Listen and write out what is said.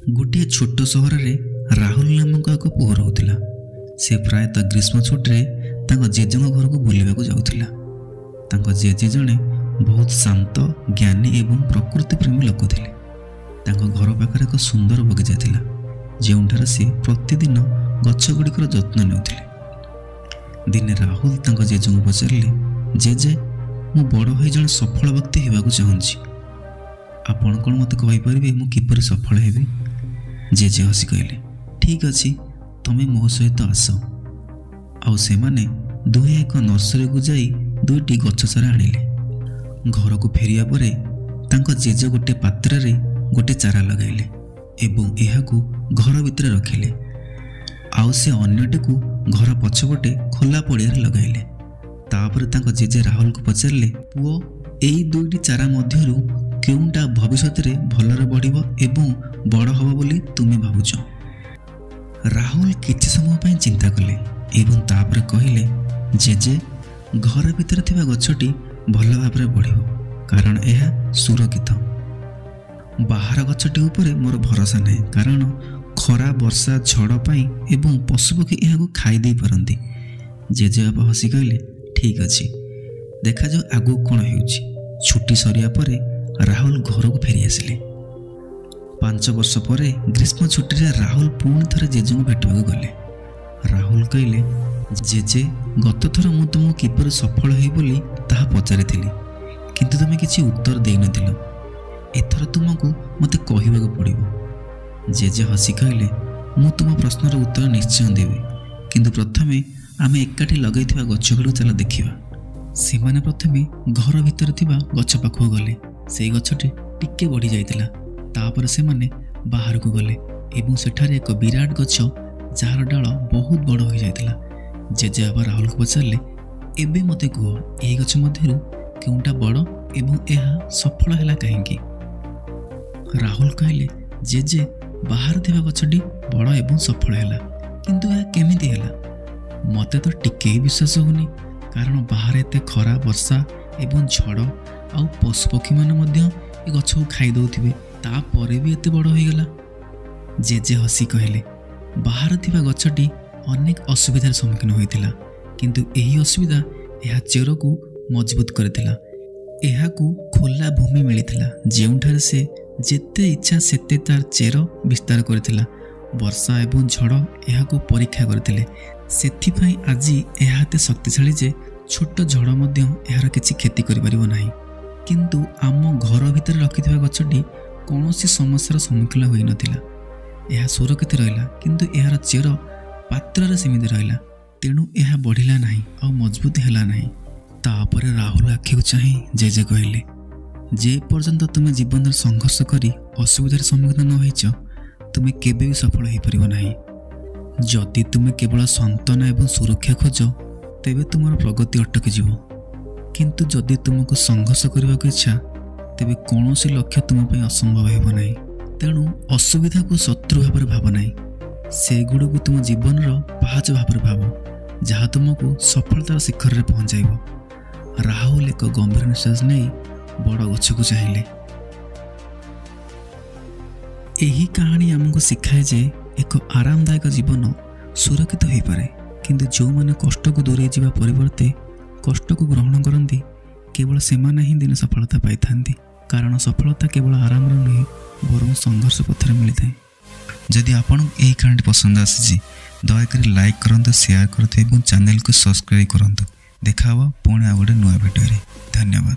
गोटे छोट सहर में राहुल नामक एक पुओ रोला। से प्रायतः ग्रीष्म छुट्टी में जेजे घर को बुलवाक जाऊला। जेजे जड़े बहुत शांत ज्ञानी एवं प्रकृति प्रेमी लोक थे। घर पाखर एक सुंदर बगीचा था जो सी प्रतिदिन गछगुड़िकर जत्न नेउथिले। दिने राहुल जेजे को पचारे, जेजे मु बड़ हो जड़े सफल व्यक्ति होगा चाहूँगी, आपण कौन मत कहींपारे मु किपर सफल हेबी। जेजे हसी कहले, ठीक अच्छे तमें मो सहित आस। आउ सेमाने दुहे एक नर्सरी को जाई दुईटी गछ चारा आनिले। घर को फेरिया परे तांको जेजे गोटे पात्र रे गोटे चारा लगाइले एवं एहाकू घर भितर रखिले। आउ से अन्यटी को घर पछपटे खोला पड़ियारे लगाइले। तापर तांको जेजे राहुल को पचारे, पुओ एई दुईटी चारा मध्यरु केउंटा भविष्य में भलरे बढ़िबो एवं बड़ हबो बोली तुमे भाबुछ। राहुल किछि समय पई चिंता कले एवं तापर कहिले, जेजे घर भितर थिबा गछटी भल भाबरे बढ़िबो कारण एहा सुरक्षित। बाहर गछटी उपरे मोर भरोसा नहीं कारण खरा वर्षा झड़ पाई एवं पशुपक्षी एहाकू खाई दे पारंती। जेजे बाबा हसी कहले, ठीक अच्छे देखा जाओ आगू कौन हो। छुट्टी सरिया परे राहुल घर को फेरी आसिले। 5 वर्ष पर ग्रीष्म छुट्टी रे राहुल पुणी थरे जेजे को भेटवा गले। राहुल कहले, जेजे गत थर मु तुमको किपर सफल हो बोली ताहा पचारि किंतु तुम किसी उत्तर दे नथिल। एथर तुमको मते कहवाक पड़िबो। जेजे हसी कहले, मु तुम प्रश्नर उत्तर निश्चय देवी किंतु प्रथमे आमे एकाठी लगाइथिबा गछगुड़ी चला देखिबा। सेमाने प्रथमे घर भितर थिबा गछ पाखु गले। से गछटी टिके बढ़ी जाइतिला। तापर से माने बाहर को गले एवं सेठारे एक विराट गछ जार डाल बहुत बड़ हो जाइतिला। जेजे बाबा राहुल को पचारे, एबे मते कह ए गछ मध्यरु केउंटा बड़ एवं एहा सफल हैला काहेकि। राहुल कहले, जेजे बाहर थिबा गछटी बड़ एवं सफल हैला किंतु एहा केमिति हैला मते तो टिके विश्वास होनी कारण बाहर एते खरा वर्षा एवं झड़ आउ पशुपक्षी मैंने ए गछ को खाई दौथिबे तापरे भी एते बड़ हो गला। जेजे हसी कहले, बाहर थिबा गछटी अनेक असुविधार सम्मुखीन होइतिला किंतु एही असुविधा एहा चेर को मजबूत करथिला। एहाकू खोला भूमि मिलिथिला जेउठार से जेते इच्छा सेते तार चेर विस्तार करथिला। वर्षा एवं झड़ एहाकू परीक्षा करथिले। सेथिपई आजी एहाते शक्तिशाली जे छोट झड़ मध्य एहार किछि क्षति करि परिबो नाही। किंतु आम घर भितर रखिथिबा गछटी कौनसी समस्यार सम्मुखीन होई नथिला। एहा सुरक्षित रहिला किंतु एहार चेर पात्र सीमित रहिला तेणु एहा बढ़िला नाही आ मजबूत हैला नाही। तापर राहुल आखि को चाहि जेजे कहले, जे पर्यंत तुम जीवन संघर्ष करी असुविधार सम्मुखीन न होइछ तुम केबे भी सफल हो परिबो नाही। जदि तुम केवल संतना एवं सुरक्षा खोज तेबे तुमर प्रगति अटकी जीवो किंतु जदि तुमको संघर्ष करने को इच्छा तेबे कौनसी लक्ष्य तुम पे असंभव हेब नाही। तेणु असुविधा को शत्रु भाव भाव नाही, से गुड़ को तुम जीवन पाहाच भाव भाव जहाँ तुमको सफलतार शिखर में पहुँचाइब। राहुल एक गंभीर निश्वास नहीं बड़ गछ को चाहिए। यही कहानी आमको शिखाए जे एक आरामदायक जीवन सुरक्षित हो पारे किंतु जो माने कष्ट को दूरे जावा परिवर्ते कष्ट को ग्रहण करती केवल सेमाने ही दिन सफलता पाई थांती कारण सफलता केवल आराम नुहे बरं संघर्ष पथर मिलता है। जदि आपन यही कहानी पसंद आसी दयाकोरी लाइक करंतु, शेयर करंतु एवं चैनल को सब्सक्राइब करंतु। देखा पुणी आ गोटे नुआ वीडियो। धन्यवाद।